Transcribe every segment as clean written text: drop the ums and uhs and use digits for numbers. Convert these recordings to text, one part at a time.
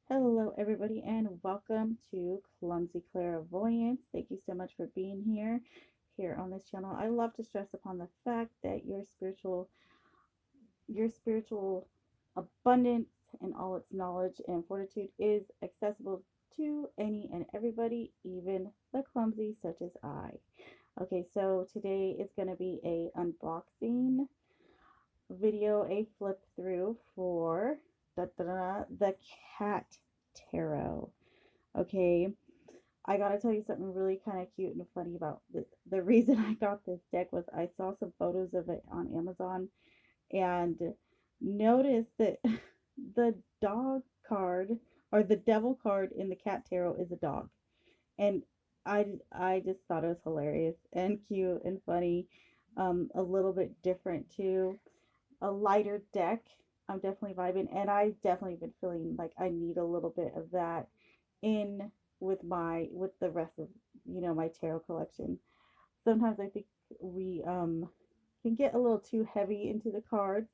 Hello, everybody, and welcome to Clumsy Clairvoyance. Thank you so much for being here on this channel. I love to stress upon the fact that your spiritual abundance and all its knowledge and fortitude is accessible to any and everybody, even the clumsy, such as I. Okay, so today is going to be a unboxing video, a flip through for the cat tarot. Okay, I gotta tell you something really kind of cute and funny about the reason I got this deck was I saw some photos of it on Amazon and noticed that the dog card or the devil card in the cat tarot is a dog. And I just thought it was hilarious and cute and funny. A little bit different too. A lighter deck. I'm definitely vibing, and I definitely been feeling like I need a little bit of that in with the rest of my tarot collection. Sometimes I think we can get a little too heavy into the cards,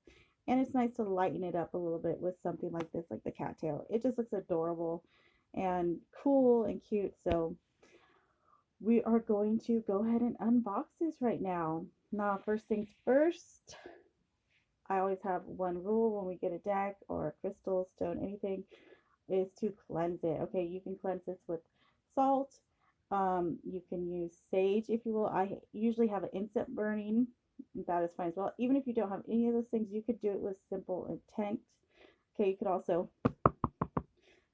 and it's nice to lighten it up a little bit with something like this, like the cat tail. It just looks adorable and cool and cute. So we are going to go ahead and unbox this right now. Now, first things first, I always have one rule when we get a deck or a crystal, stone, anything, is to cleanse it. Okay, you can cleanse this with salt. You can use sage if you will. I usually have an incense burning. That is fine as well. Even if you don't have any of those things, you could do it with simple intent. Okay, you could also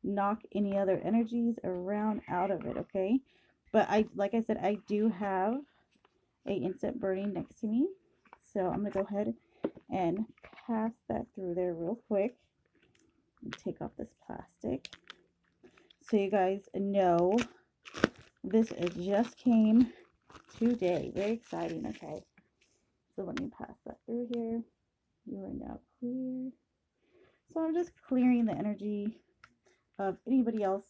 knock any other energies around out of it. Okay, but like I said, I do have a incense burning next to me, so I'm gonna go ahead and pass that through there real quick and take off this plastic so you guys know this just came today. Very exciting. Okay, so let me pass that through here. You are now clear. So I'm just clearing the energy of anybody else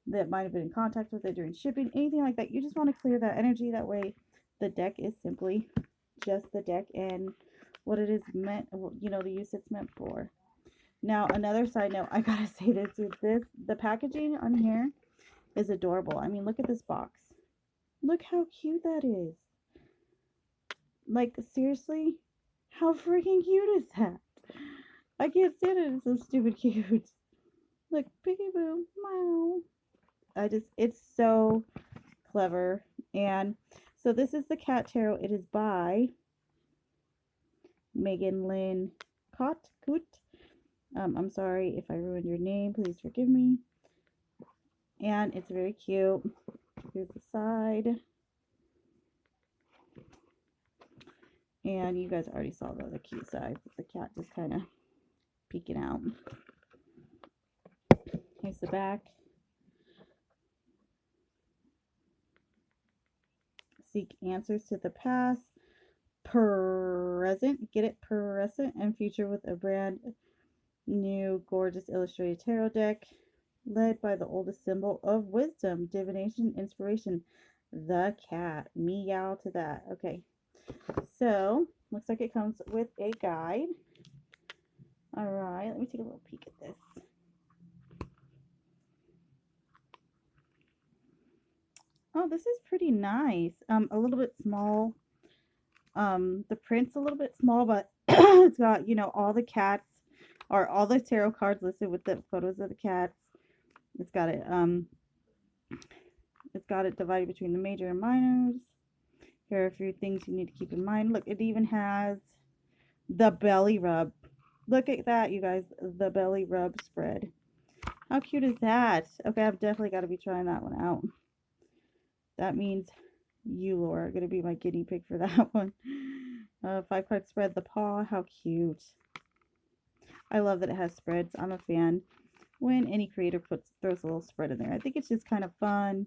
that might have been in contact with it during shipping, anything like that. You just want to clear that energy. That way the deck is simply just the deck and what it is meant, the use it's meant for. Now, another side note, I gotta say this, the packaging on here is adorable. I mean, look at this box. Look how cute that is. Like, seriously, how freaking cute is that? I can't stand it. It's so stupid cute. Look, piggy boo, meow. It's so clever. And so this is the cat tarot. It is by Megan Lynn Kott. I'm sorry if I ruined your name. Please forgive me. And it's very cute. Here's the side. And you guys already saw the cute side. The cat just kind of peeking out. Here's the back. Seek answers to the past, present, get it, present, and future with a brand new gorgeous illustrated tarot deck led by the oldest symbol of wisdom, divination, inspiration, the cat. Meow to that. Okay, so looks like it comes with a guide. All right, let me take a little peek at this. Oh, this is pretty nice. A little bit small. The print's a little bit small, but it's got, all the cats or all the tarot cards listed with the photos of the cats. It's got it divided between the major and minors. Here are a few things you need to keep in mind. Look, it even has the belly rub. Look at that, you guys. The belly rub spread. How cute is that? Okay, I've definitely got to be trying that one out. That means you, Laura, are going to be my guinea pig for that one. 5-card spread, the paw. How cute. I love that it has spreads. I'm a fan when any creator throws a little spread in there. I think it's just kind of fun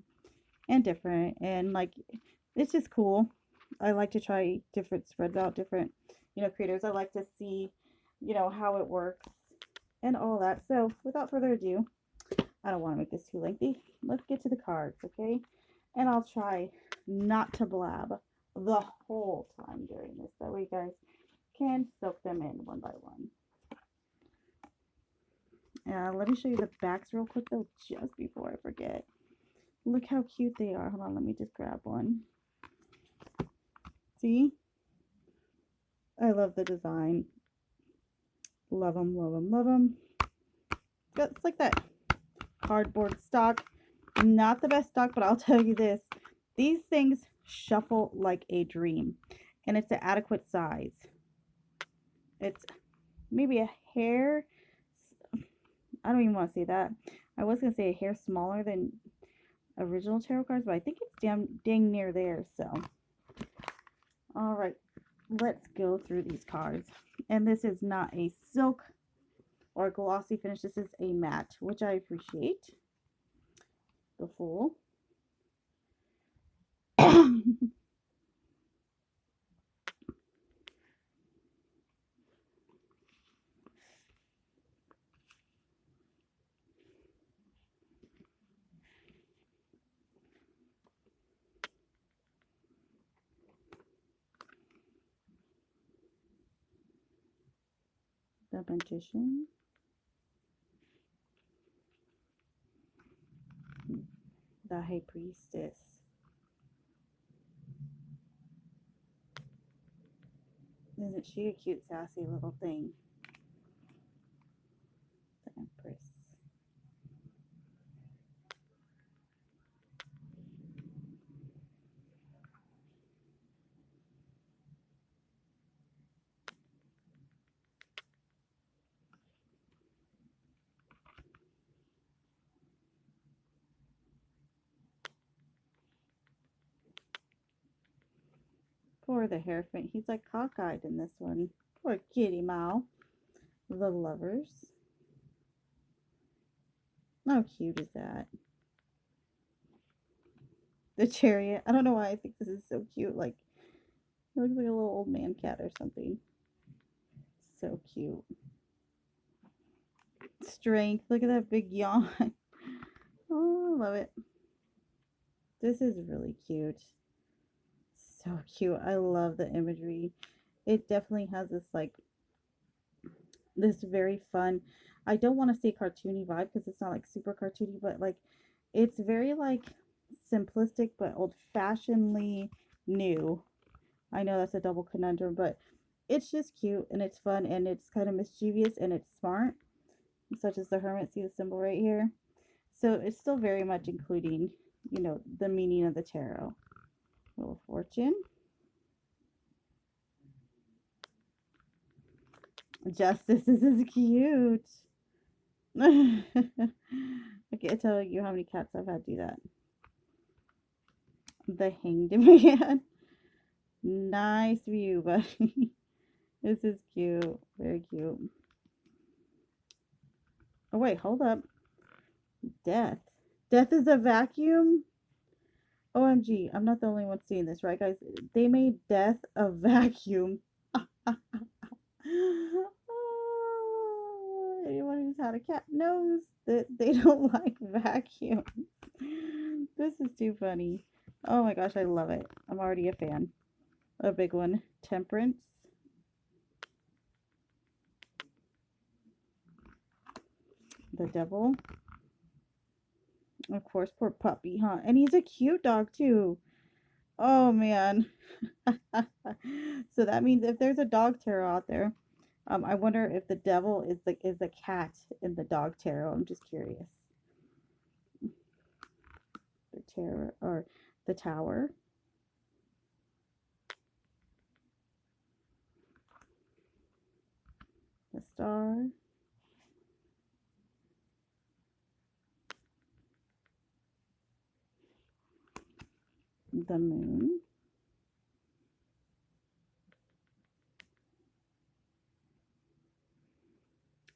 and different, and like it's just cool. I like to try different spreads out, different creators. I like to see how it works and all that. So without further ado, I don't want to make this too lengthy. Let's get to the cards, okay? And I'll try not to blab the whole time during this, that way you guys can soak them in one by one. Let me show you the backs real quick though, just before I forget. Look how cute they are. Hold on, let me just grab one. See? I love the design. Love them, love them, love them. It's like that cardboard stock. Not the best stock, but I'll tell you this. These things shuffle like a dream. And it's an adequate size. It's maybe a hair. I don't even want to say that. I was going to say a hair smaller than original tarot cards, but I think it's dang near there. So, all right. Let's go through these cards. And this is not a silk or glossy finish. This is a matte, which I appreciate. The Fool. The Magician. The High Priestess. Isn't she a cute, sassy little thing? The Empress. Poor the Hierophant. He's like cockeyed in this one. Poor kitty Mao. The Lovers. How cute is that? The Chariot. I don't know why I think this is so cute. Like, it looks like a little old man cat or something. So cute. Strength. Look at that big yawn. Oh, I love it. This is really cute. So cute. I love the imagery. It definitely has this like this very fun, I don't want to say cartoony vibe because it's not like super cartoony, but like it's very like simplistic but old-fashionedly new. I know that's a double conundrum, but it's just cute and it's fun and it's kind of mischievous and it's smart, such as the Hermit. See the symbol right here? So it's still very much including, you know, the meaning of the tarot. Wheel of Fortune. Justice. This is cute. I can't tell you how many cats I've had do that. The Hanged Man. Nice view, buddy. This is cute. Very cute. Oh, wait, hold up. Death. Death is a vacuum? OMG, I'm not the only one seeing this, right, guys? They made death a vacuum. Anyone who's had a cat knows that they don't like vacuums. This is too funny. Oh my gosh, I love it. I'm already a fan. A big one. Temperance. The Devil. Of course, poor puppy, huh? And he's a cute dog too. Oh man. So that means if there's a dog tarot out there, I wonder if the devil is the cat in the dog tarot. I'm just curious. The terror or the Tower. The Star. The Moon.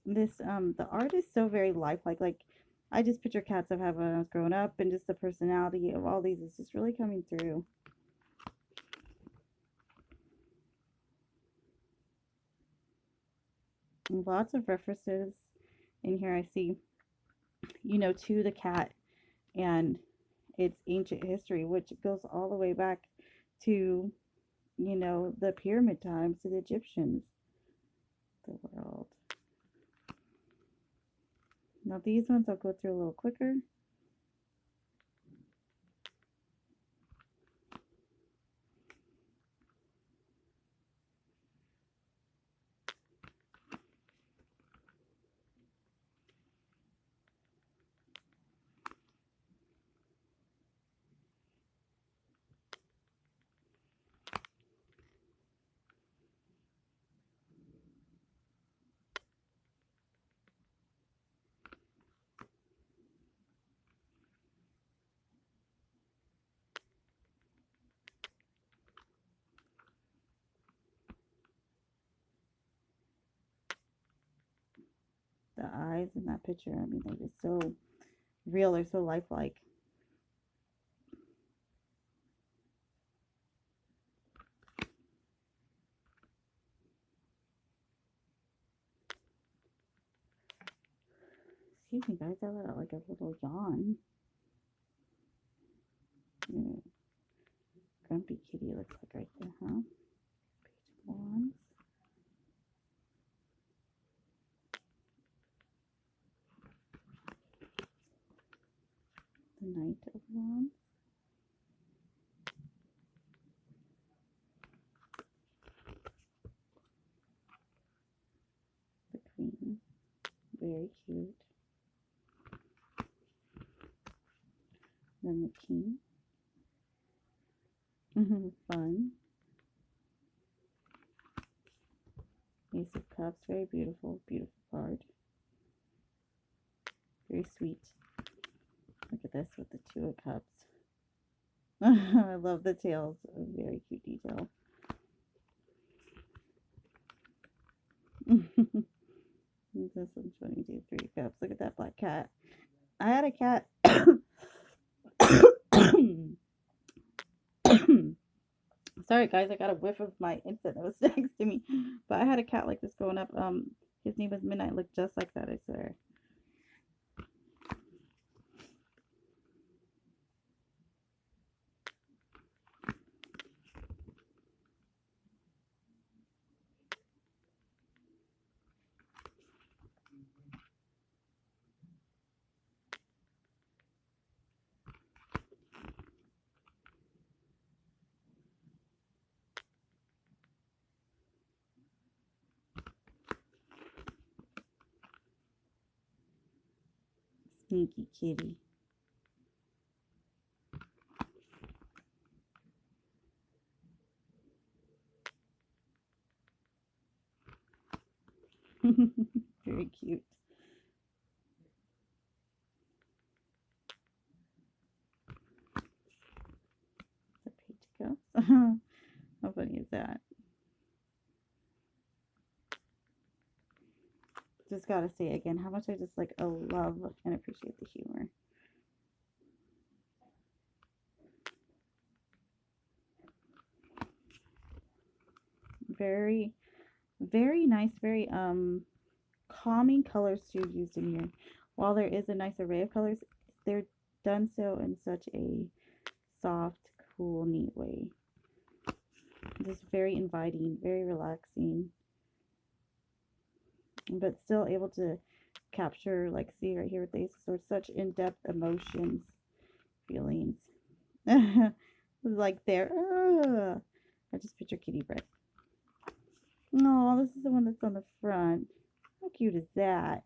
This the art is so very lifelike. Like I just picture cats I've had when I was growing up, and just the personality of all these is just really coming through. Lots of references in here I see, you know, to the cat and its ancient history, which goes all the way back to, you know, the pyramid times, to the Egyptians. The World. Now these ones I'll go through a little quicker. The eyes in that picture, I mean, they're just so real. They're so lifelike. Excuse me, guys. I let out like a little yawn. Yeah. Grumpy kitty looks like right there, huh? Page of Wands. The Knight of Wands. The Queen. Very cute. Then the King. Fun. Ace of Cups. Very beautiful. Beautiful card. Very sweet. Look at this with the Two of Cups. I love the tails. A very cute detail. This one's 22, Three of Cups. Look at that black cat. I had a cat. Sorry, guys. I got a whiff of my infant that was next to me. But I had a cat like this growing up. His name was Midnight. Looked just like that, I swear. Sneaky kitty. Very cute. The Page of Cups. How funny is that? Just gotta say again how much I just like love and appreciate the humor. Very, very nice, very calming colors too used in here. While there is a nice array of colors, they're done so in such a soft, cool, neat way. Just very inviting, very relaxing, but still able to capture, like, see right here with these, so it's such in-depth emotions, feelings. Like there, I just picture kitty breath. No, this is the one that's on the front. How cute is that?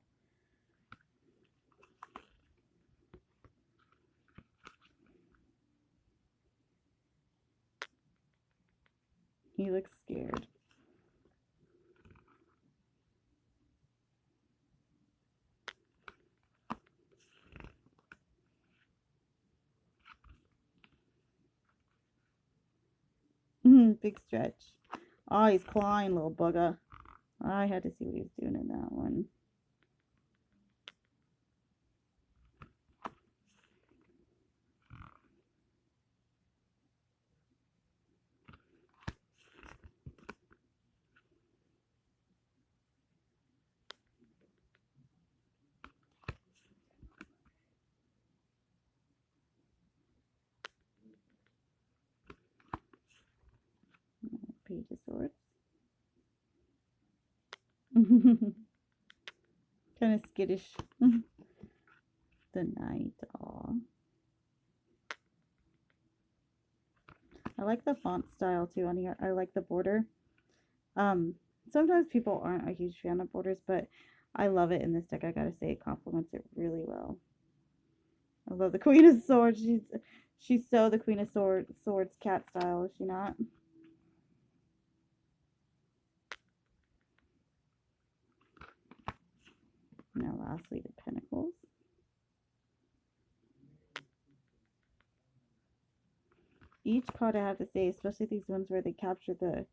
He looks scared. Big stretch. Oh, he's clawing, little bugger. I had to see what he was doing in that one. Page of Swords. Kind of skittish. The Knight. Aw. I like the font style too on here. I like the border. Um, Sometimes people aren't a huge fan of borders, but I love it in this deck. I gotta say, it complements it really well. I love the Queen of Swords. She's so the Queen of Swords cat style, is she not? Now, lastly, the Pentacles. Each card, I have to say, especially these ones where they capture the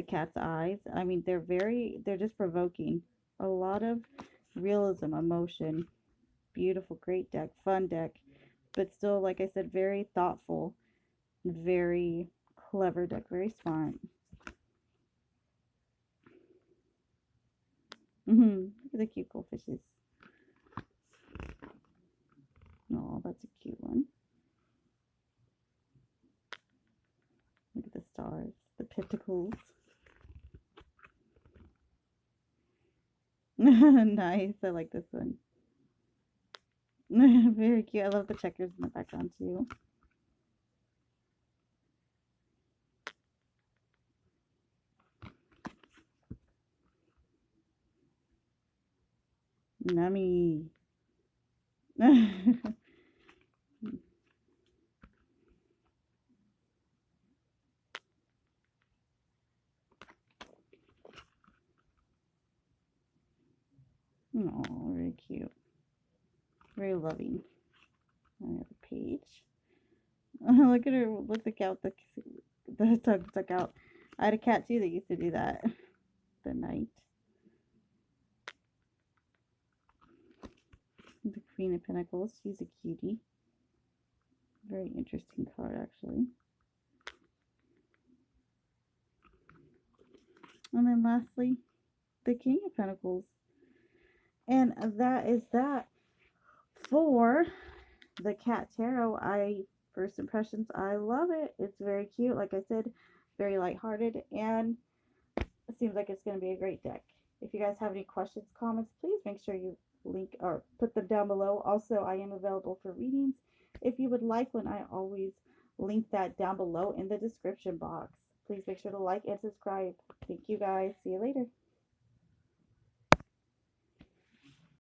cat's eyes. I mean, they're just provoking. A lot of realism, emotion. Beautiful, great deck, fun deck, but still, like I said, very thoughtful, very clever deck, very smart. Look at the cute goldfishes. Oh, that's a cute one. Look at the stars, the pentacles. Nice, I like this one. Very cute. I love the checkers in the background too. Nummy. Oh, very cute. Very loving. Another page. Look at her. Look the cat. The tongue stuck out. I had a cat too that used to do that. The Knight. The Queen of Pentacles. She's a cutie. Very interesting card, actually. And then lastly, the King of Pentacles. And that is that for the Cat Tarot. First impressions, I love it. It's very cute. Like I said, very lighthearted, and it seems like it's going to be a great deck. If you guys have any questions, comments, please make sure you link or put them down below. Also, I am available for readings. If you would like one, I always link that down below in the description box. Please make sure to like and subscribe. Thank you guys. See you later.